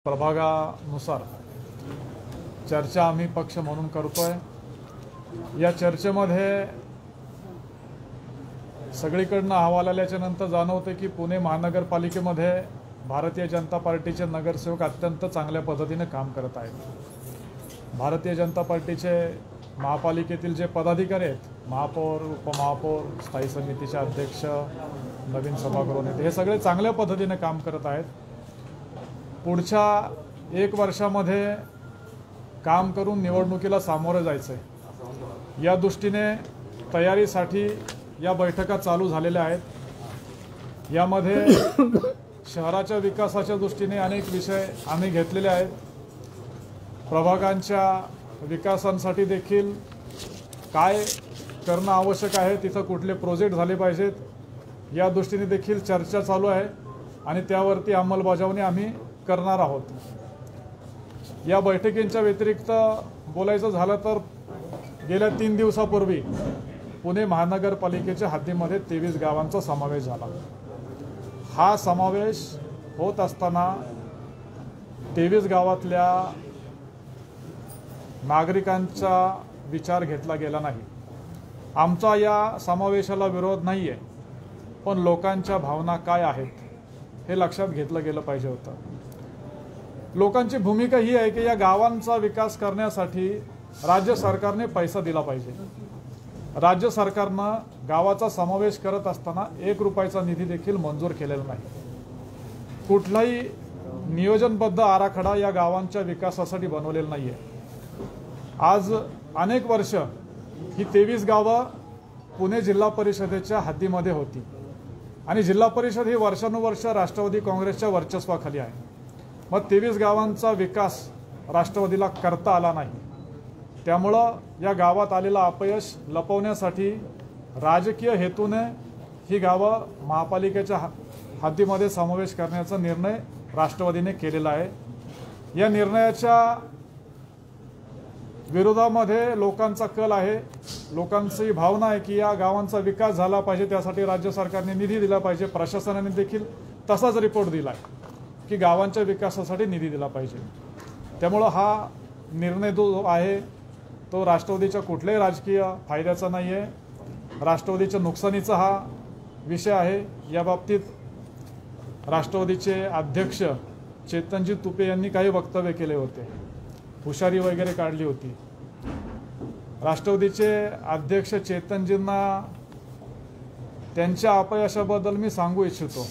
प्रभागानुसार चर्चा आम्ही पक्ष म्हणून करतोय। या चर्चेमध्ये सगळीकडनं अहवाल आल्याच्या नंतर जाणवते की पुणे महानगरपालिकेमध्ये भारतीय जनता पार्टीचे नगरसेवक अत्यंत चांगल्या पद्धतीने काम करत आहेत। भारतीय जनता पार्टीचे महापालिकेतील जे पदाधिकारी आहेत, महापौर, उपमहापौर, स्थायी समितीचे अध्यक्ष, नवीन सभागृह नेते, हे सगळे चांगल्या पद्धतीने काम करत आहेत। पुढच्या 1 वर्षामध्ये काम करून निवडणुकीला सामोरे जायचं आहे, या दृष्टीने तयारीसाठी या बैठका चालू झालेल्या आहेत। यामध्ये शहराच्या विकासाच्या दृष्टीने अनेक विषय आम्ही घेतलेले आहेत। प्रभागांच्या विकासांसाठी देखील काय करणं आवश्यक आहे, तिथं कुठले प्रोजेक्ट झाले पाहिजेत, या दृष्टीने देखील चर्चा चालू आहे आणि त्यावरती अंमलबजावणी आम्ही करणार आहोत। या बैठकींच्या व्यतिरिक्त बोलायचं झालं तर गेल्या 3 दिवसापूर्वी पुणे महानगरपालिकेच्या हद्दीमध्ये 23 गावांचा समावेश झाला। हा समावेश होत असताना 23 गावातल्या नागरिकांचा विचार घेतला गेला नाही। आमचा या समावेशाला विरोध नाही आहे, पण लोकांच्या भावना काय आहेत हे लक्षात घेतलं गेलं पाहिजे होतं। लोकांची भूमिका ही आहे की या गावांचा विकास करण्यासाठी राज्य सरकारने पैसा दिला पाहिजे। राज्य सरकारनं गावाचा समावेश करत असताना 1 रुपयाचा निधी देखील मंजूर केलेला नाही। कुठलाही नियोजनबद्ध आराखडा या गावांच्या विकासासाठी बनवलेला नाही आहे। आज अनेक वर्ष ही 23 गावं पुणे जिल्हा परिषदेच्या हद्दीमध्ये होती आणि जिल्हा परिषद ही वर्षानुवर्ष राष्ट्रवादी काँग्रेसच्या वर्चस्वाखाली आहे। मग 23 गावांचा विकास राष्ट्रवादीला करता आला नाही, त्यामुळं या गावात आलेलं अपयश लपवण्यासाठी राजकीय हेतूने ही गावं महापालिकेच्या हद्दीमध्ये समावेश करण्याचा निर्णय राष्ट्रवादीने केलेला आहे। या निर्णयाच्या विरोधामध्ये लोकांचा कल आहे। लोकांची भावना आहे की या गावांचा विकास झाला पाहिजे, त्यासाठी राज्य सरकारने निधी दिला पाहिजे। प्रशासनाने देखील तसाच रिपोर्ट दिला आहे की गावांच्या विकासासाठी निधी दिला पाहिजे। त्यामुळं हा निर्णय जो आहे तो राष्ट्रवादीच्या कुठल्याही राजकीय फायद्याचा नाही आहे, राष्ट्रवादीच्या नुकसानीचा हा विषय आहे। या बाबतीत राष्ट्रवादीचे अध्यक्ष चेतनजी तुपे यांनी काही वक्तव्य केले होते, हुशारी वगैरे काढली होती। राष्ट्रवादीचे अध्यक्ष चेतनजींना त्यांच्या अपयशाबद्दल मी सांगू इच्छितो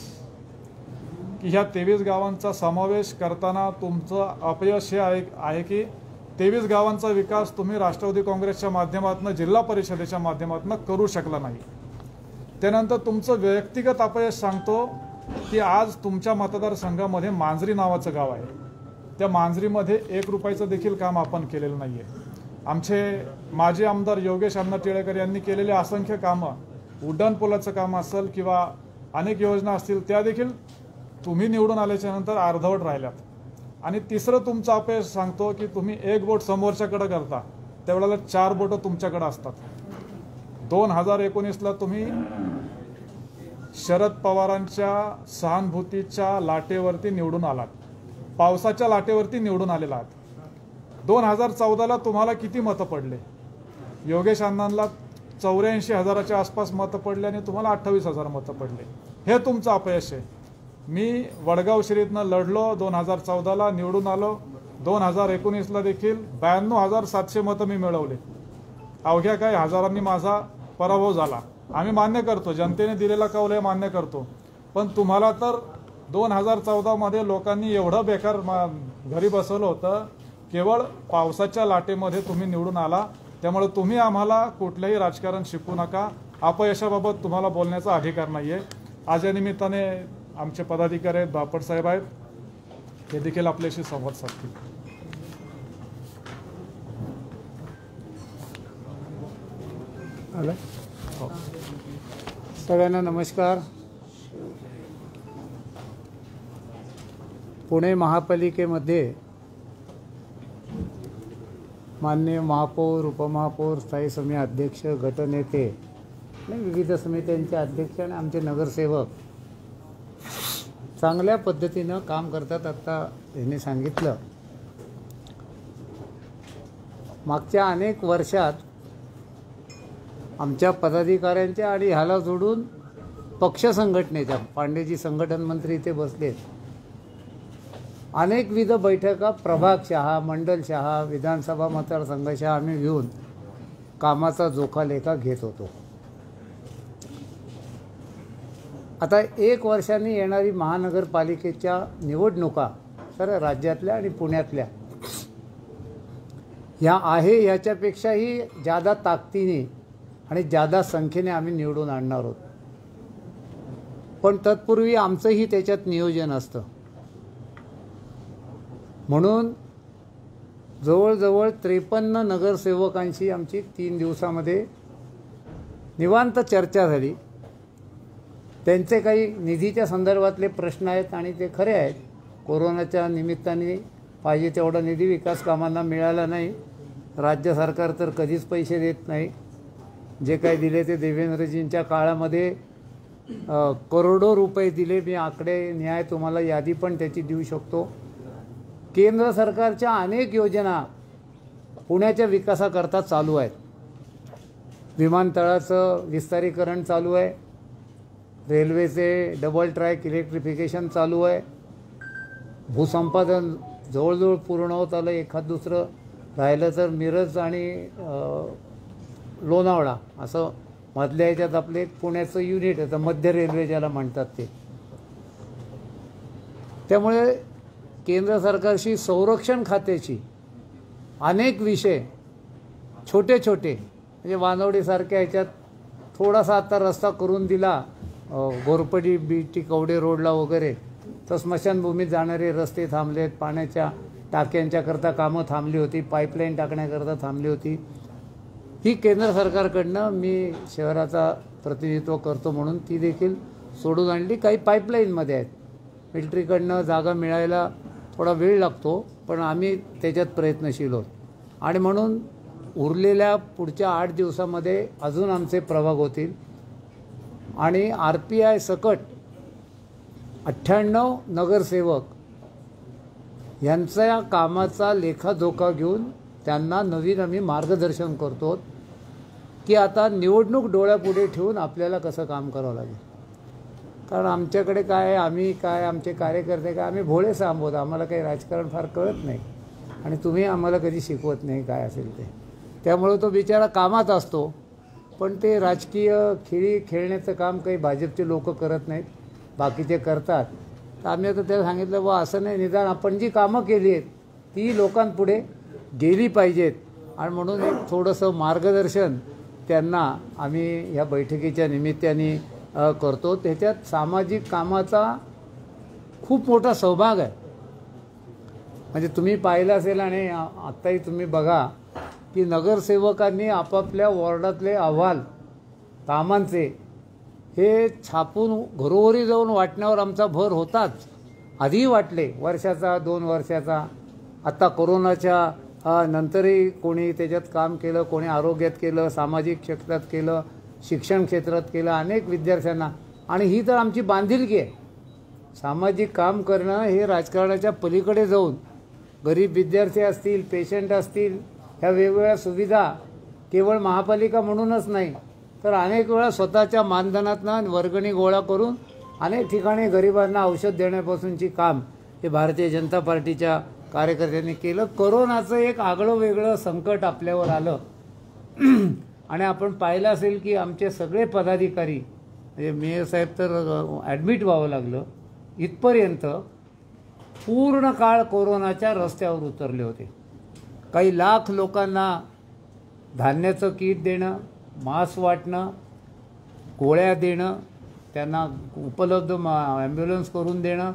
की ह्या 23 गावांचा समावेश करताना तुमचं अपयश हे आहे की 23 गावांचा विकास तुम्ही राष्ट्रवादी काँग्रेसच्या माध्यमातून, जिल्हा परिषदेच्या माध्यमातून करू शकला नाही। त्यानंतर तुमचं व्यक्तिगत अपयश सांगतो की आज तुमच्या मतदारसंघामध्ये मांजरी नावाचं गाव आहे, त्या मांजरीमध्ये 1 रुपयाचं देखील काम आपण केलेलं नाही आहे। आमचे माजी आमदार योगेश अण्णा टिळेकर यांनी केलेले असंख्य कामं, उड्डाणपुलाचं काम असेल किंवा अनेक योजना असतील, त्या देखील तुम्ही निवडून आल्याच्या नंतर अर्धवट राहिल्यात। आणि तिसरं तुमचं अपयश सांगतो की तुम्ही 1 बोट समोरच्याकडे करता, त्यावेळेला 4 बोटं तुमच्याकडे असतात। 2019ला तुम्ही शरद पवारांच्या सहानुभूतीच्या लाटेवरती निवडून आलात, पावसाच्या लाटेवरती निवडून आलेला आहात। 2014ला तुम्हाला किती मतं पडले? योगेश अण्णांना 84,000च्या आसपास मतं पडले आणि तुम्हाला 28,000 मतं पडले। हे तुमचं अपयश आहे। मी वडगाव शिरीतनं लढलो, 2014ला निवडून आलो, 2019ला देखील 92,700 मतं मी मिळवले। अवघ्या काही हजारांनी माझा पराभव झाला। आम्ही मान्य करतो, जनतेने दिलेला कौल हे मान्य करतो, पण तुम्हाला तर 2014मध्ये लोकांनी एवढं बेकार घरी बसवलं होतं, केवळ पावसाच्या लाटेमध्ये तुम्ही निवडून आला। त्यामुळे तुम्ही आम्हाला कुठलंही राजकारण शिकवू नका, अपयशाबाबत तुम्हाला बोलण्याचा अधिकार नाही आहे। आज या निमित्ताने आमचे पदाधिकारी आहेत, बापट साहेब आहेत, ते देखील आपल्याशी संवाद साधतील। सगळ्यांना नमस्कार। पुणे महापालिकेमध्ये माननीय महापौर, उपमहापौर, स्थायी समिती अध्यक्ष, गटनेते आणि विविध समित्यांचे अध्यक्ष आणि आमचे नगरसेवक चांगल्या पद्धतीनं काम करतात. आता यांनी सांगितलं, मागच्या अनेक वर्षात आमच्या पदाधिकाऱ्यांच्या आणि ह्याला जोडून पक्ष संघटनेच्या, पांडेजी संघटन मंत्री इथे बसलेत, अनेकविध बैठका प्रभागशहा, मंडलशहा, विधानसभा मतदारसंघाशहा आम्ही घेऊन कामाचा जोखालेखा घेत होतो. आता 1 वर्षांनी येणारी महानगरपालिकेच्या निवडणुका तर राज्यातल्या आणि पुण्यातल्या ह्या आहे, ह्याच्यापेक्षाही जादा ताकदीने आणि जादा संख्येने आम्ही निवडून आणणार आहोत. पण तत्पूर्वी आमचंही त्याच्यात नियोजन असतं. म्हणून जवळजवळ 53 नगरसेवकांशी आमची 3 दिवसामध्ये निवांत चर्चा झाली. त्यांचे काही निधीच्या संदर्भातले प्रश्न आहेत आणि ते खरे आहेत. कोरोनाच्या निमित्ताने पाहिजे तेवढा निधी विकास कामांना मिळाला नाही. राज्य सरकार तर कधीच पैसे देत नाही. जे काही दिले ते देवेंद्रजींच्या काळामध्ये करोडो रुपये दिले. मी आकडे न्याय तुम्हाला यादी पण त्याची देऊ शकतो. केंद्र सरकारच्या अनेक योजना पुण्याच्या विकासाकरता चालू आहेत. विमानतळाचं विस्तारीकरण चालू आहे, रेल्वेचे डबल ट्रॅक इलेक्ट्रिफिकेशन चालू आहे, भूसंपादन जवळजवळ पूर्ण होत आलं. एखाद दुसरं राहिलं तर मिरज आणि लोणावळा असं मधल्या ह्याच्यात आपले पुण्याचं युनिट आहे, तर मध्य रेल्वे ज्याला म्हणतात ते. त्यामुळे केंद्र सरकारशी संरक्षण खात्याची अनेक विषय छोटे छोटे म्हणजे वानवडीसारख्या ह्याच्यात थोडासा आता रस्ता करून दिला घोरपडी बीटी कवडे रोडला वगैरे, तर स्मशानभूमीत जाणारे रस्ते थांबलेत, पाण्याच्या टाक्यांच्याकरता कामं थांबली होती, पाईपलाईन टाकण्याकरता थांबली होती. ही केंद्र सरकारकडनं मी शहराचा प्रतिनिधित्व करतो म्हणून ती देखील सोडून आणली. काही पाईपलाईनमध्ये आहेत. मिलिटरीकडनं जागा मिळायला थोडा वेळ लागतो, पण आम्ही त्याच्यात प्रयत्नशील आहोत. आणि म्हणून उरलेल्या पुढच्या 8 दिवसामध्ये अजून आमचे प्रभाग होतील आणि RPI सकट 98 नगरसेवक यांच्या कामाचा लेखाजोखा घेऊन त्यांना नवीन आम्ही मार्गदर्शन करतो की आता निवडणूक डोळ्यापुढे ठेवून आपल्याला कसं काम करावं लागेल. कारण आमच्याकडे काय, आम्ही काय, आमचे कार्यकर्ते काय, आम्ही भोळे सांबोत, आम्हाला काही राजकारण फार कळत नाही आणि तुम्ही आम्हाला कधी शिकवत नाही काय असेल ते. त्यामुळे तो बिचारा कामात असतो, पण ते राजकीय खेळी खेळण्याचं काम काही भाजपचे लोक करत नाहीत, बाकीचे करतात. तर आम्ही आता त्याला सांगितलं बा असं नाही, निदान आपण जी कामं केली आहेत ती लोकांपुढे गेली पाहिजेत आणि म्हणून एक थोडंसं मार्गदर्शन त्यांना आम्ही ह्या बैठकीच्या निमित्ताने करतो. त्याच्यात सामाजिक कामाचा खूप मोठा सहभाग आहे. म्हणजे तुम्ही पाहिलं असेल आणि आत्ताही तुम्ही बघा की नगरसेवकांनी आपापल्या वॉर्डातले अहवाल कामांचे हे छापून घरोघरी जाऊन वाटण्यावर आमचा भर होताच. आधीही वाटले, वर्षाचा 2 वर्षाचा. आता कोरोनाच्या नंतरही कोणी त्याच्यात काम केलं, कोणी आरोग्यात केलं, सामाजिक क्षेत्रात केलं, शिक्षण क्षेत्रात केलं, अनेक विद्यार्थ्यांना. आणि ही तर आमची बांधिलकी आहे. सामाजिक काम करणं हे राजकारणाच्या पलीकडे जाऊन गरीब विद्यार्थी असतील, पेशंट असतील, ह्या वेगवेगळ्या सुविधा केवळ महापालिका म्हणूनच नाही तर अनेक वेळा स्वतःच्या मानधनातनं वर्गणी गोळा करून अनेक ठिकाणी गरिबांना औषध देण्यापासूनची काम हे भारतीय जनता पार्टीच्या कार्यकर्त्यांनी केलं. कोरोनाचं एक आगळं वेगळं संकट आपल्यावर आलं आणि आपण पाहिलं असेल की आमचे सगळे पदाधिकारी म्हणजे मेयर साहेब तर ॲडमिट व्हावं लागलं, इथपर्यंत पूर्ण काळ कोरोनाच्या रस्त्यावर उतरले होते. काही लाख लोकांना धान्याचं किट देणं, मास्क वाटणं, गोळ्या देणं, त्यांना उपलब्ध ॲम्ब्युलन्स करून देणं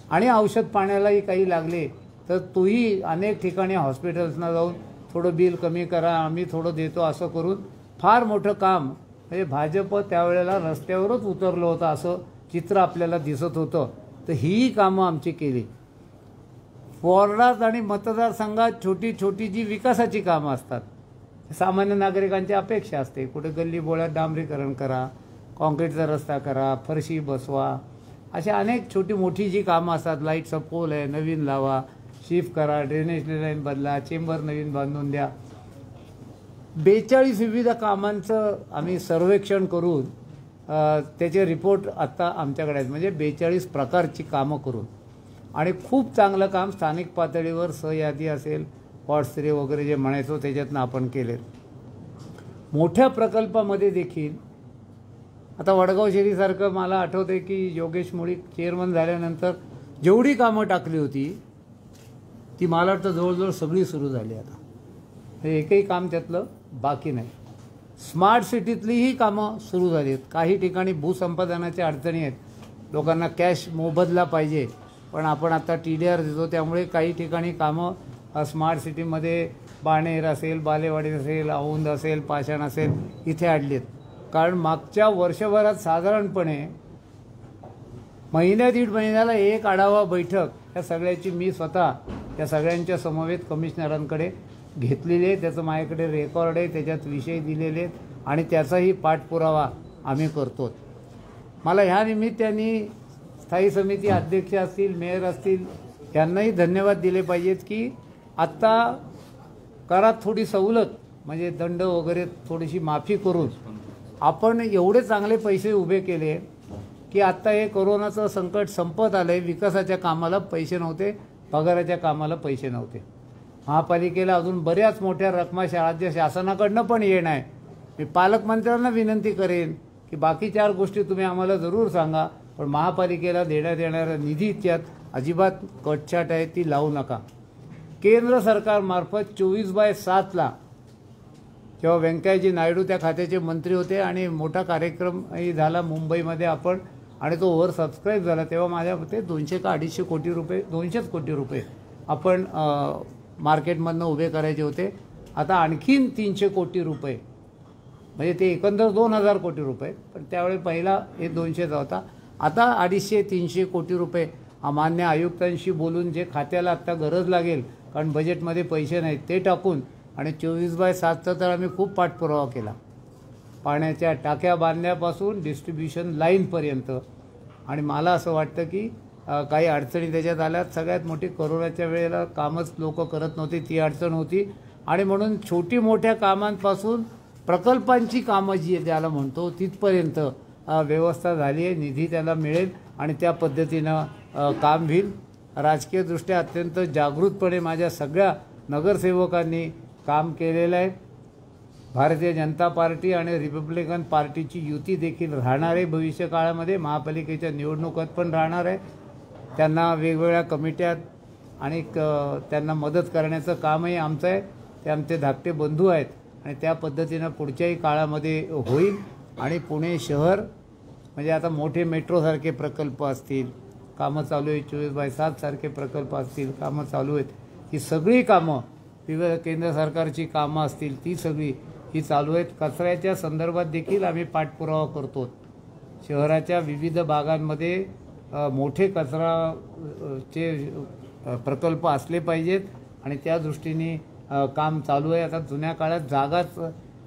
आणि औषध पाण्यालाही काही लागले तर तोही अनेक ठिकाणी हॉस्पिटल्सना जाऊन थोडं बिल कमी करा, आम्ही थोडं देतो असं करून फार मोठं काम म्हणजे भाजप त्यावेळेला रस्त्यावरच उतरलं होतं असं चित्र आपल्याला दिसत होतं. तर ही कामं आमची केली. वॉर्डात आणि मतदारसंघात छोटी छोटी जी विकासाची कामं असतात, सामान्य नागरिकांची अपेक्षा असते, कुठे गल्ली बोळ्यात डांबरीकरण करा, कॉन्क्रीटचा रस्ता करा, फरशी बसवा, अशा अनेक छोटी मोठी जी कामं असतात, लाईटचा पोल आहे नवीन लावा, शिफ्ट करा, ड्रेनेज लाईन बदला, चेंबर नवीन बांधून द्या, 42 विविध कामांचं आम्ही सर्वेक्षण करून त्याचे रिपोर्ट आत्ता आमच्याकडे आहेत. म्हणजे 42 प्रकारची कामं करून आणि खूप चांगलं काम स्थानिक पातळीवर सहयादी असेल, पॉटस्त्रे वगैरे जे म्हणायचो त्याच्यातनं आपण केले. मोठ्या प्रकल्पामध्ये देखील आता वडगाव शेरीसारखं मला आठवतं की योगेश मुळीक चेअरमन झाल्यानंतर जेवढी कामं टाकली होती ती मला वाटतं जवळजवळ सगळी सुरू झाली. आता हे एकही काम त्यातलं बाकी नाही. स्मार्ट सिटीतलीही कामं सुरू झाली आहेत. काही ठिकाणी भूसंपादनाच्या अडचणी आहेत, लोकांना कॅश मोबदला पाहिजे, पण आपण आता TDR देतो त्यामुळे काही ठिकाणी कामं स्मार्ट सिटीमध्ये बाणेर असेल, बालेवाडी असेल, औंध असेल, पाषाण असेल इथे आणली आहेत. कारण मागच्या वर्षभरात साधारणपणे महिन्या दीड महिन्याला एक आढावा बैठक या सगळ्याची मी स्वतः त्या सगळ्यांच्या समवेत कमिशनरांकडे घेतलेली आहे. त्याचं माझ्याकडे रेकॉर्ड आहे, त्याच्यात विषय दिलेले आहेत आणि त्याचाही पाठपुरावा आम्ही करतो. मला ह्या निमित्ताने स्थायी समिती अध्यक्ष असतील, मेयर असतील यांनाही धन्यवाद दिले पाहिजेत की आत्ता करात थोडी सवलत म्हणजे दंड वगैरे थोडीशी माफी करून आपण एवढे चांगले पैसे उभे केले की आत्ता हे कोरोनाचं संकट संपत आलं आहे. विकासाच्या कामाला पैसे नव्हते, पगाराच्या कामाला पैसे नव्हते. महापालिकेला अजून बऱ्याच मोठ्या रकमा राज्य शासनाकडनं पण येणं आहे. मी पालकमंत्र्यांना विनंती करेन की बाकी 4 गोष्टी तुम्ही आम्हाला जरूर सांगा, पण महापालिकेला देण्यात येणारा निधी त्यात अजिबात कटछाट आहे ती लावू नका. केंद्र सरकारमार्फत 24/7 जेव्हा व्यंकय्याजी नायडू त्या खात्याचे मंत्री होते आणि मोठा कार्यक्रमही झाला मुंबईमध्ये आपण आणि तो ओव्हर सबस्क्राईब झाला, तेव्हा माझ्या मते 200 का 250 कोटी रुपये 200 कोटी रुपये आपण मार्केटमधनं उभे करायचे होते. आता आणखीन 300 कोटी रुपये म्हणजे ते एकंदर 2000 कोटी रुपये, पण त्यावेळी पहिला हे 200चा होता. आता 250-300 कोटी रुपये मान्य आयुक्तांशी बोलून जे खात्याला आत्ता गरज लागेल कारण बजेटमध्ये पैसे नाहीत ते टाकून आणि 24/7चा तर आम्ही खूप पाठपुरावा केला. पाण्याच्या टाक्या बांधण्यापासून डिस्ट्रीब्युशन लाईनपर्यंत. आणि मला असं वाटतं की काही अडचणी त्याच्यात आल्यात. सगळ्यात मोठी कोरोनाच्या वेळेला कामच लोक करत नव्हती, ती अडचण होती आणि म्हणून छोटी मोठ्या कामांपासून प्रकल्पांची कामं जी त्याला म्हणतो तिथपर्यंत व्यवस्था झाली आहे. निधी त्याला मिळेल आणि त्या पद्धतीनं काम होईल. राजकीयदृष्ट्या अत्यंत जागृतपणे माझ्या सगळ्या नगरसेवकांनी काम केलेलं आहे. भारतीय जनता पार्टी आणि रिपब्लिकन पार्टीची युती देखील राहणार आहे भविष्य काळामध्ये. महापालिकेच्या निवडणुकात पण राहणार आहे. त्यांना वेगवेगळ्या कमिट्यात आणि त्यांना मदत करण्याचं कामही आमचं आहे. ते आमचे धाकटे बंधू आहेत आणि त्या पद्धतीनं पुढच्याही काळामध्ये होईल. आणि पुणे शहर म्हणजे आता मोठे मेट्रोसारखे प्रकल्प असतील कामं चालू आहेत, 24/7 सारखे प्रकल्प असतील कामं चालू आहेत. ही सगळी कामं विविध केंद्र सरकारची कामं असतील ती सगळी ही चालू आहेत. कचऱ्याच्या संदर्भात देखील आम्ही पाठपुरावा करतो. शहराच्या विविध भागांमध्ये मोठे कचराचे प्रकल्प असले पाहिजेत आणि त्या दृष्टीने काम चालू आहे. आता जुन्या काळात जागाच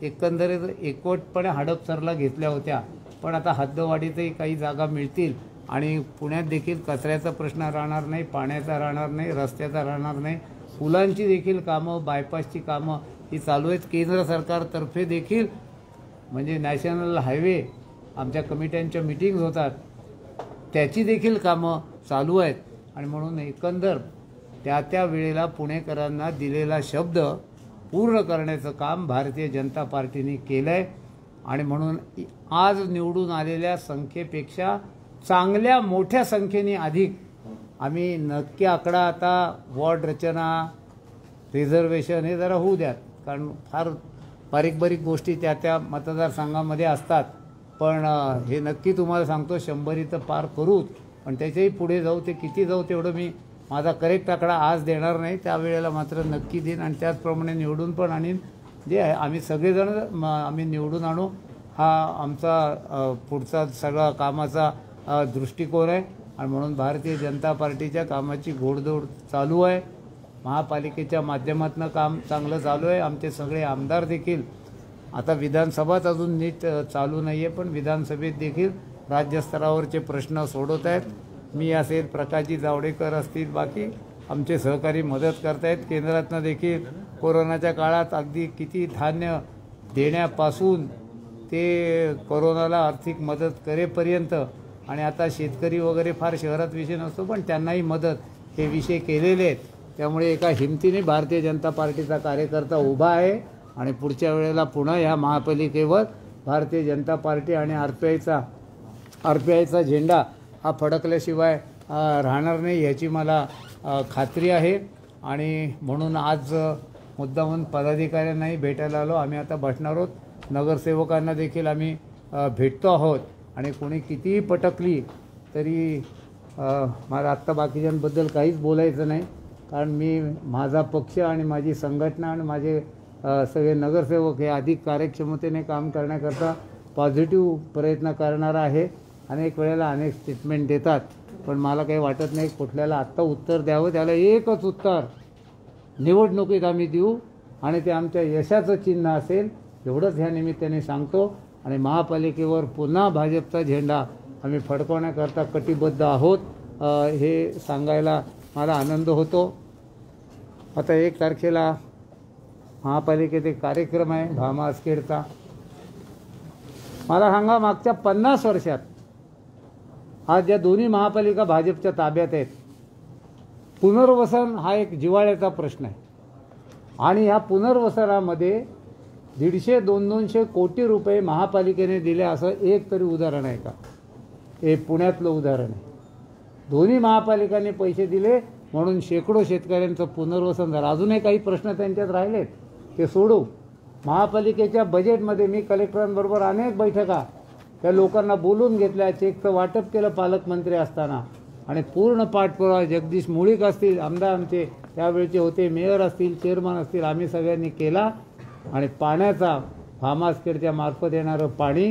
एकंदरीत एकवटपणे हडपसरला घेतल्या होत्या, पण आता हद्दवाढीतही काही जागा मिळतील आणि पुण्यात देखील कचऱ्याचा प्रश्न राहणार नाही, पाण्याचा राहणार नाही, रस्त्याचा राहणार नाही. पुलांची देखील कामं, बायपासची कामं ही चालू आहेत. केंद्र सरकारतर्फे देखील म्हणजे नॅशनल हायवे आमच्या कमिट्यांच्या मीटिंग्स होतात त्याची देखील कामं चालू आहेत. आणि म्हणून एकंदर त्या वेळेला पुणेकरांना दिलेला शब्द पूर्ण करण्याचं काम भारतीय जनता पार्टीने केलं आहे. आणि म्हणून आज निवडून आलेल्या संख्येपेक्षा चांगल्या मोठ्या संख्येने अधिक आम्ही नक्की आकडा आता वॉर्ड रचना रिझर्वेशन हे जरा होऊ द्यात, कारण फार बारीक गोष्टी त्या मतदारसंघामध्ये असतात. पण हे नक्की तुम्हाला सांगतो 100 इथं पार करूच, पण त्याच्याही पुढे जाऊ. ते किती जाऊ तेवढं मी माझा करेक्ट आकडा आज देणार नाही, त्यावेळेला मात्र नक्की देईन आणि त्याचप्रमाणे निवडून पण आणीन. जे आहे आम्ही सगळेजण आम्ही निवडून आणू हा आमचा पुढचा सगळा कामाचा दृष्टिकोन आहे. आणि म्हणून भारतीय जनता पार्टीच्या कामाची घोडदौड चालू आहे. महापालिकेच्या माध्यमातून काम चांगलं चालू आहे. आमचे सगळे आमदार देखील आता विधानसभात अजून नीट चालू नाही आहे, पण विधानसभेत देखील राज्यस्तरावरचे प्रश्न सोडवत आहेत. मी असेल, प्रकाशजी जावडेकर असतील, बाकी आमचे सहकारी मदत करतायत. केंद्रातनं देखील कोरोनाच्या काळात अगदी किती धान्य देण्यापासून ते कोरोनाला आर्थिक मदत करेपर्यंत, आणि आता शेतकरी वगैरे फार शहरात विषय नसतो पण त्यांनाही मदत हे विषय केलेले आहेत. त्यामुळे एका हिमतीने भारतीय जनता पार्टीचा कार्यकर्ता उभा आहे आणि पुढच्या वेळेला पुन्हा ह्या महापालिकेवर भारतीय जनता पार्टी आणि आरपीआयचा झेंडा हा फडकल्याशिवाय राहणार नाही याची मला खात्री आहे. आणि म्हणून आज मुद्दामून पदाधिकाऱ्यांनाही भेटायला आलो. आम्ही आता बसणार आहोत. नगरसेवकांना देखील आम्ही भेटतो आहोत. आणि कोणी कितीही पटकली तरी मला आत्ता बाकीच्यांबद्दल काहीच बोलायचं नाही, कारण मी माझा पक्ष आणि माझी संघटना आणि माझे सगळे नगरसेवक हे अधिक कार्यक्षमतेने काम करण्याकरता पॉझिटिव्ह प्रयत्न करणारा आहे. अनेक वेळेला अनेक स्टेटमेंट देतात, पण मला काही वाटत नाही कुठल्याला आत्ता उत्तर द्यावं. त्याला एकच उत्तर निवडणुकीत आम्ही देऊ आणि ते आमच्या यशाचं चिन्ह असेल, एवढंच ह्या निमित्ताने सांगतो. आणि महापालिकेवर पुन्हा भाजपचा झेंडा आम्ही फडकवण्याकरता कटिबद्ध आहोत हे सांगायला मला आनंद होतो. आता 1 तारखेला महापालिकेत एक कार्यक्रम आहे भामा आसखेडचा. मला सांगा, मागच्या 50 वर्षात आज या दोन्ही महापालिका भाजपच्या ताब्यात आहेत. पुनर्वसन हा एक जिव्हाळ्याचा प्रश्न आहे आणि ह्या पुनर्वसनामध्ये 150-200 कोटी रुपये महापालिकेने दिले असं एक तरी उदाहरण आहे का? हे पुण्यातलं उदाहरण आहे. दोन्ही महापालिकांनी पैसे दिले म्हणून शेकडो शेतकऱ्यांचं पुनर्वसन झालं. अजूनही काही प्रश्न त्यांच्यात राहिलेत, ते सोडू. महापालिकेच्या बजेटमध्ये मी कलेक्टरांबरोबर अनेक बैठका त्या लोकांना बोलून घेतल्या, चेकचं वाटप केलं पालकमंत्री असताना आणि पूर्ण पाठपुरावा जगदीश मुळीक असतील, आमदार आमचे त्यावेळचे होते, मेयर असतील, चेअरमन असतील, आम्ही सगळ्यांनी केला. आणि पाण्याचा भामा आसखेडच्या मार्फत येणारं पाणी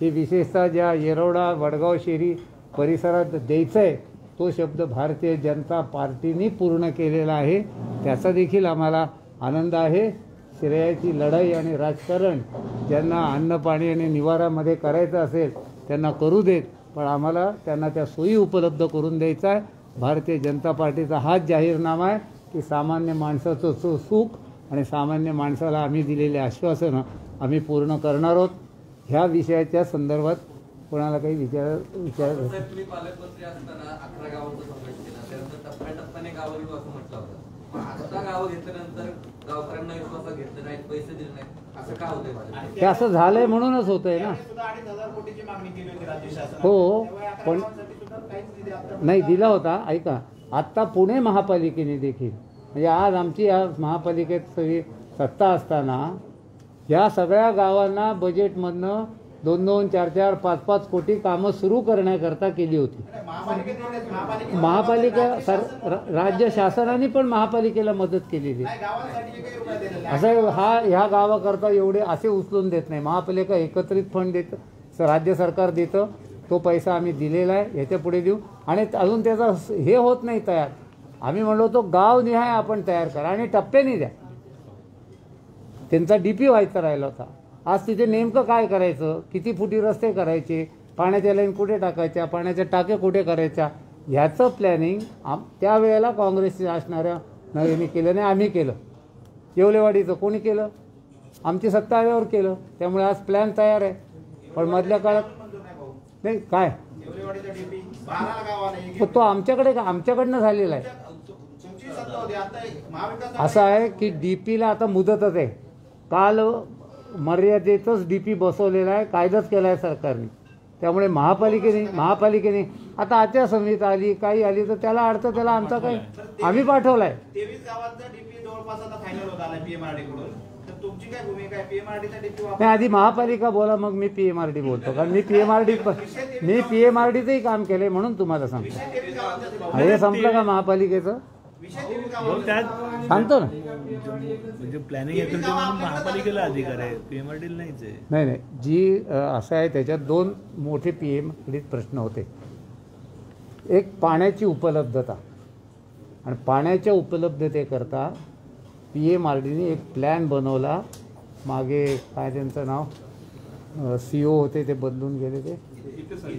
हे विशेषतः ज्या येरवडा वडगाव शेरी परिसरात द्यायचं आहे तो शब्द भारतीय जनता पार्टीने पूर्ण केलेला आहे. त्याचा देखील आम्हाला आनंद आहे. श्रेयाची लढाई आणि राजकारण ज्यांना अन्न पाणी आणि निवारामध्ये करायचं असेल त्यांना करू देत, पण आम्हाला त्यांना त्या सोयी उपलब्ध करून द्यायचा आहे. भारतीय जनता पार्टीचा हाच जाहीरनामा आहे की सामान्य माणसाचं सुख आणि सामान्य माणसाला आम्ही दिलेले आश्वासनं आम्ही पूर्ण करणार आहोत. ह्या विषयाच्या संदर्भात कोणाला काही विचार तुम्ही पालकमंत्री असताना 11 गावांचा समावेश केला, त्यानंतर टप्प्याटप्प्याने गावं घेऊ असं म्हटलं होतं. आता गावं घेतल्यानंतर गावकऱ्यांना विश्वासात घेतलं नाही, पैसे दिले नाहीत, असं का होतंय? हे असं झालंय म्हणूनच होतंय ना. हो, पण नाही दिला होता. ऐका, आत्ता पुणे महापालिकेने देखील, म्हणजे आज आमची या महापालिकेत सगळी सत्ता असताना या सगळ्या गावांना बजेटमधनं 2-2, 4-4, 5-5 कोटी कामं सुरू करण्याकरता केली होती. महापालिका राज्य शासनाने पण महापालिकेला मदत केलेली. असं ह्या गावाकरता एवढे असे उचलून देत नाही. महापालिका एकत्रित फंड देतं, राज्य सरकार देतं, तो पैसा आम्ही दिलेला आहे, ह्याच्या पुढे देऊ. आणि अजून त्याचा हे होत नाही तयार. आम्ही म्हणलो तो गावनिहाय आपण तयार करा आणि टप्प्याने द्या. त्यांचा DP व्हायचा राहिला होता. आज तिथे नेमकं काय करायचं, किती फुटी रस्ते करायचे, पाण्याच्या लाईन कुठे टाकायच्या, पाण्याच्या टाक्या कुठे करायच्या, ह्याचं प्लॅनिंग त्यावेळेला काँग्रेसचे असणाऱ्या नवीन केलं नाही, आम्ही केलं. येवलेवाडीचं कोणी केलं? आमची सत्ता आल्यावर केलं. त्यामुळे आज प्लॅन तयार आहे. पण मधल्या काळात नाही काय तो आमच्याकडनं झालेला आहे. असं आहे की DPला आता मुदतच आहे. काल मर्यादेतच DP बसवलेला आहे, कायदाच केला आहे सरकारने. त्यामुळे महापालिकेने आता आचारसंहिता आली, काही आली तर त्याला अर्थ, त्याला आमचा काही आम्ही पाठवलाय. 23 गावांचा DP जवळपास आता फायनल होत आलाय PMRD कडून. तर तुमची काय भूमिका आहे? PMRDचा DP नाही, आधी महापालिका बोला, मग मी PMRD बोलतो. कारण मी PMRDचंही काम केलंय म्हणून तुम्हाला सांगतो. हे संपलं का महापालिकेचं? सांगतो ना. म्हणजे प्लॅनिंग महापालिकेला अधिकार आहे, PMRD नाहीच आहे. नाही, जी असं आहे त्याच्यात 2 मोठे PMRDत प्रश्न होते. एक पाण्याची उपलब्धता, आणि पाण्याच्या उपलब्धतेकरता PMRDने एक प्लॅन बनवला. मागे काय त्यांचं नाव CO होते, ते बदलून गेले, ते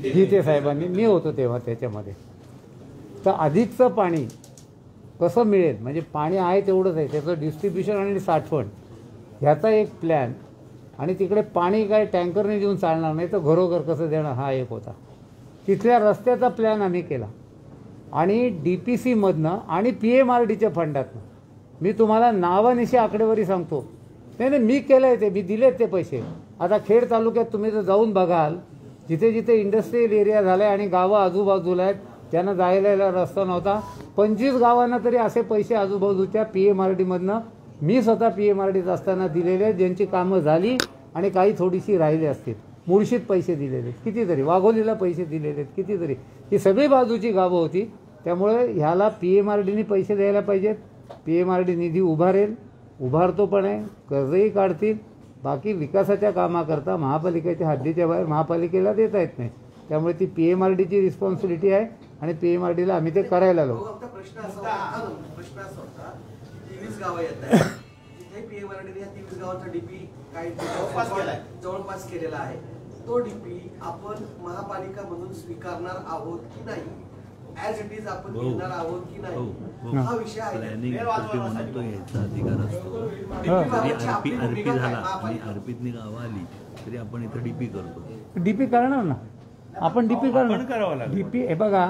गीते साहेबांनी, मी होतो तेव्हा त्याच्यामध्ये. तर अधिकचं पाणी कसं मिळेल, म्हणजे पाणी आहे तेवढंच आहे, त्याचं डिस्ट्रीब्युशन आणि साठवण ह्याचा एक प्लॅन, आणि तिकडे पाणी काय टँकरने देऊन चालणार नाही, तर घरोघर कसं देणं हा एक होता. तिथल्या रस्त्याचा प्लॅन आम्ही केला, आणि DPCमधनं आणि PMRDच्या फंडातनं. मी तुम्हाला नावानिशी आकडेवारी सांगतो. नाही, मी केलं आहे ते, मी दिलेत ते पैसे. आता खेड तालुक्यात तुम्ही जर जाऊन बघाल, जिथे जिथे इंडस्ट्रियल एरिया झाला आहे आणि गावं आजूबाजूला आहेत, त्यांना जायला रस्ता नव्हता, 25 गावांना तरी असे पैसे आजूबाजूच्या PMRDमधनं मी स्वतः PMRDत असताना दिलेले आहेत, ज्यांची कामं झाली आणि काही थोडीशी राहिली असतील. मुळशीत पैसे दिलेले आहेत कितीतरी, वाघोलीला पैसे दिलेले आहेत कितीतरी. ही सगळी बाजूची गावं होती. त्यामुळे ह्याला PMRDने पैसे द्यायला पाहिजेत. PMRD निधी उभारेल, उभारतो पण आहे, कर्जही काढतील. बाकी विकासाच्या कामाकरता महापालिकेच्या हद्दीच्या बाहेर महापालिकेला देता येत नाही. त्यामुळे ती PMRDची रिस्पॉन्सिबिलिटी आहे, आणि PMRDला आम्ही ते करायला लावू. प्रश्न असा होता, 23 गावं येत आहेत, तिथे PMRDने या 23 गावांचा DP काही जवळपास केलेला आहे. तो DP आपण महापालिका म्हणून स्वीकारणार आहोत की नाही, ऍज इट इज आपण घेणार आहोत की नाही, हा विषय आहे. प्लॅनिंग म्हणून तो घ्यायचा अधिकार असतो. आरपी झाला आणि आरपीतनी गावं आली तरी आपण इथं DP करतो. DP करणार ना आपण, DP आपण करावं लागेल. DP हे बघा,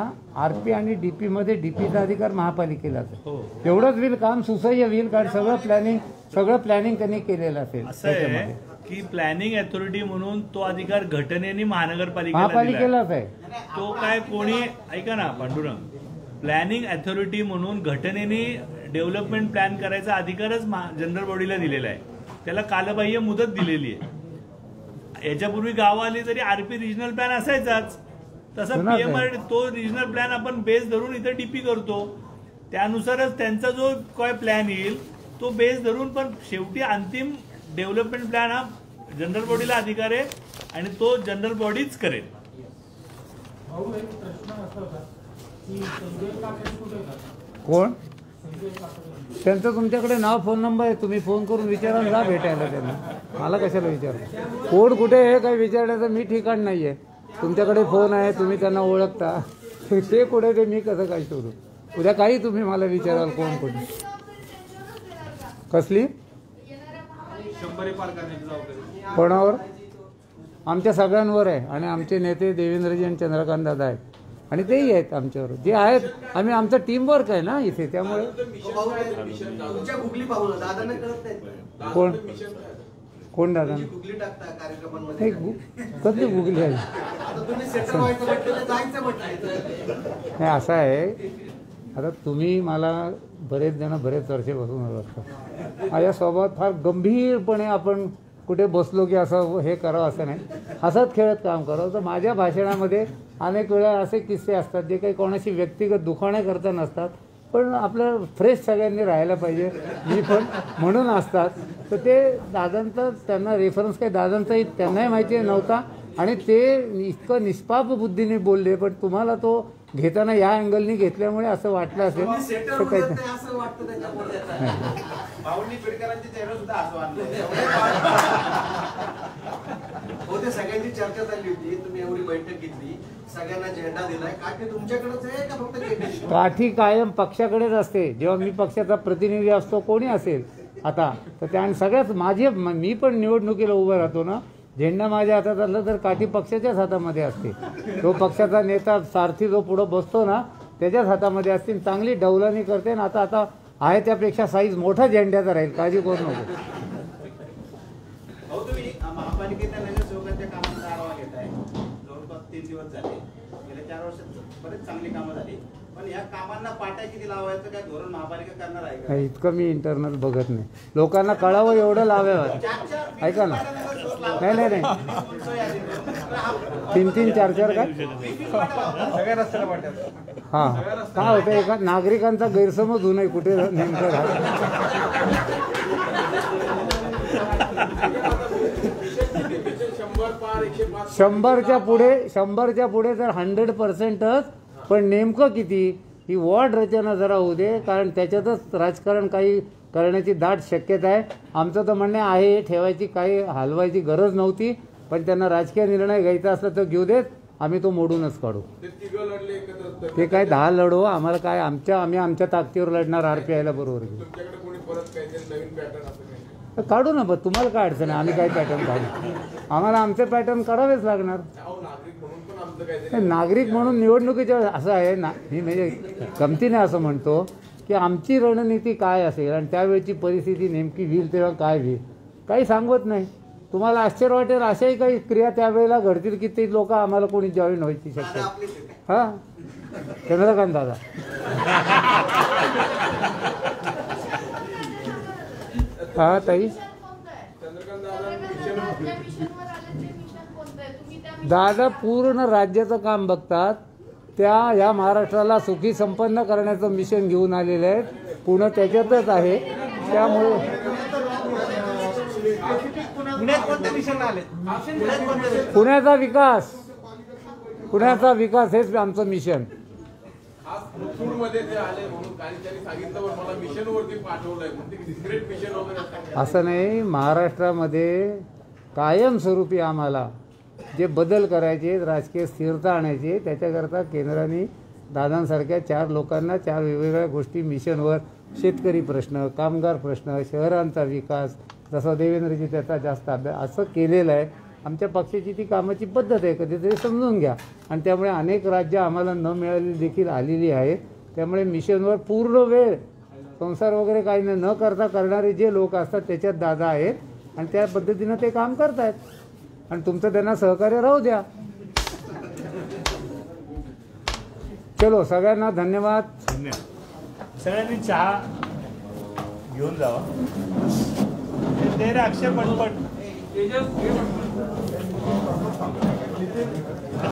RP आणि DP मध्ये DPचा अधिकार महापालिकेलाच आहे. एवढंच होईल, काम सुसह्य होईल, कारण सगळं प्लॅनिंग त्यांनी केलेलं असेल. असं आहे की प्लॅनिंग अथॉरिटी म्हणून तो अधिकार घटनेने महापालिकेलाच आहे. तो काय कोणी, ऐका ना पांडुरंग, प्लॅनिंग अथॉरिटी म्हणून घटनेने डेव्हलपमेंट प्लॅन करायचा अधिकारच जनरल बॉडीला दिलेला आहे. त्याला कालबाह्य मुदत दिलेली आहे. याच्यापूर्वी गावं आली तरी RP रिजनल प्लॅन असायचाच, तसा PMRD तो रिजनल प्लॅन आपण बेस धरून इथं DP करतो. त्यानुसारच त्यांचा जो काय प्लॅन येईल तो बेस धरून, पण शेवटी अंतिम डेव्हलपमेंट प्लॅन हा जनरल बॉडीला अधिकार आहे आणि तो जनरल बॉडीच करेल. कोण त्यांचं तुमच्याकडे नाव फोन नंबर आहे, तुम्ही फोन करून विचारा ना भेटायला त्यांना. मला कशाला विचारा कोण कुठे हे काही विचारण्याचं मी ठिकाण नाही आहे. तुमच्याकडे फोन आहे, तुम्ही त्यांना ओळखता, ते कुठे ते मी कसं काय शोधू. उद्या काही तुम्ही मला विचाराल कोण कुठे कसली कोणावर, आमच्या सगळ्यांवर आहे. आणि आमचे नेते देवेंद्रजी आणि चंद्रकांत दादा आहेत, आणि तेही आहेत आमच्यावर, जे आहेत. आम्ही आमचं टीम वर्क आहे ना इथे, त्यामुळे कोण दादा कसली गुगली आहे. नाही असं आहे, आता तुम्ही मला बरेच जण बरेच वर्षापासून ओळखतात. माझ्या स्वभावात फार गंभीरपणे आपण कुठे बसलो की असं हे करावं असं नाही, हसत खेळत काम करावं. तर माझ्या भाषणामध्ये अनेक वेळा असे किस्से असतात जे काही कोणाशी व्यक्तिगत दुखाण्याकरता नसतात, पण आपलं फ्रेश सगळ्यांनी राहायला पाहिजे, मी पण म्हणून असतात. तर ते दादांचा त्यांना रेफरन्स काही दादांचाही त्यांनाही माहिती नव्हता, आणि ते इतकं निष्पाप बुद्धीने बोलले, पण तुम्हाला तो घेताना या अँगलनी घेतल्यामुळे असं वाटलं असेल तर काही सगळ्यांची चर्चा झाली होती. तुम्ही एवढी बैठक घेतली, सगळ्यांना झेंडा दिलाय, काठी तुमच्याकडेच आहे का फक्त काठी कायम पक्षाकडेच असते. जेव्हा मी पक्षाचा प्रतिनिधी असतो, कोणी असेल आता तर त्या सगळ्यात मी पण निवडणुकीला उभं राहतो ना, झेंडा माझ्या हातात असला तर काठी पक्षाच्याच हातामध्ये असते. तो पक्षाचा नेता सारथी जो पुढं बसतो ना त्याच्याच हातामध्ये असते. चांगली डौलानी करते ना. आता आहे त्यापेक्षा साईज मोठा झेंड्याचा राहील, काळजी करू नको. तुम्ही महापालिकेच्या नगरसेवकांच्या कामांचा आढावा घेताय, जवळपास 3 दिवस झाले, गेल्या 4 वर्षात बरेच चांगली कामं झाली, पण या कामांना पाट्या किती लावायचं काय धोरण महापालिका करणार आहे का? इतकं मी इंटरनल बघत नाही, लोकांना कळावं एवढं लावावं. ऐका ना, नाही नाही नाही 3-3 4-4 काय सगळ्या रस्त्याला पाट्या. हां काय होतं, एका नागरिकांचा गैरसमज होऊ नये कुठे नेमकं राहत. 100च्या पुढे तर 100%च, पण नेमकं किती ही वॉर्ड रचना जरा होऊ दे, कारण त्याच्यातच राजकारण काही करण्याची दाट शक्यता आहे. आमचं तर म्हणणं आहे ठेवायची, काही हलवायची गरज नव्हती, पण त्यांना राजकीय निर्णय घ्यायचा असला तर घेऊ देत. आम्ही तो मोडूनच काढू. ते काय 10 लढो, आम्हाला काय आम्ही आमच्या ताकदीवर लढणार. RPIला बरोबर घेऊ, काढू ना. बस तुम्हाला काय अडचण आहे, आम्ही काय पॅटर्न काढू, आम्हाला आमचे पॅटर्न काढावेच लागणार. नागरिक म्हणून निवडणुकीच्या असं आहे ना, मी म्हणजे गमतीने असं म्हणतो की आमची रणनीती काय असेल आणि त्यावेळची परिस्थिती नेमकी होईल तेव्हा काय होईल काही सांगत नाही. तुम्हाला आश्चर्य वाटेल अशाही काही क्रिया त्यावेळेला घडतील की ते लोक आम्हाला कोणी जॉईन व्हायची शक्यता. हां, चंद्रकांत दादा. हा ताई, दादा पूर्ण राज्याचं काम बघतात. त्या ह्या महाराष्ट्राला सुखी संपन्न करण्याचं मिशन घेऊन आलेले आहेत. पुणे त्याच्यातच आहे. त्यामुळे पुण्याचा विकास हेच आमचं मिशन. असं नाही, महाराष्ट्रामध्ये कायमस्वरूपी आम्हाला जे बदल करायचे, राजकीय स्थिरता आणायची, त्याच्याकरता केंद्राने दादांसारख्या 4 लोकांना 4 वेगवेगळ्या गोष्टी मिशनवर, शेतकरी प्रश्न, कामगार प्रश्न, शहरांचा विकास, जसा देवेंद्रजी त्याचा जास्त अभ्यास असं केलेलं आहे. आमच्या पक्षाची ती कामाची पद्धत आहे, कधीतरी समजून घ्या. आणि त्यामुळे अनेक राज्य आम्हाला न मिळालेली देखील आलेली आहेत. त्यामुळे मिशनवर पूर्ण वेळ संसार वगैरे काही न करता करणारे जे लोक असतात त्याच्यात दादा आहेत आणि त्या पद्धतीनं ते काम करतायत आणि तुमचं त्यांना सहकार्य राहू द्या. चलो, सगळ्यांना धन्यवाद. सगळ्यांनी चहा घेऊन जावा. ते रे अक्षय पटपट.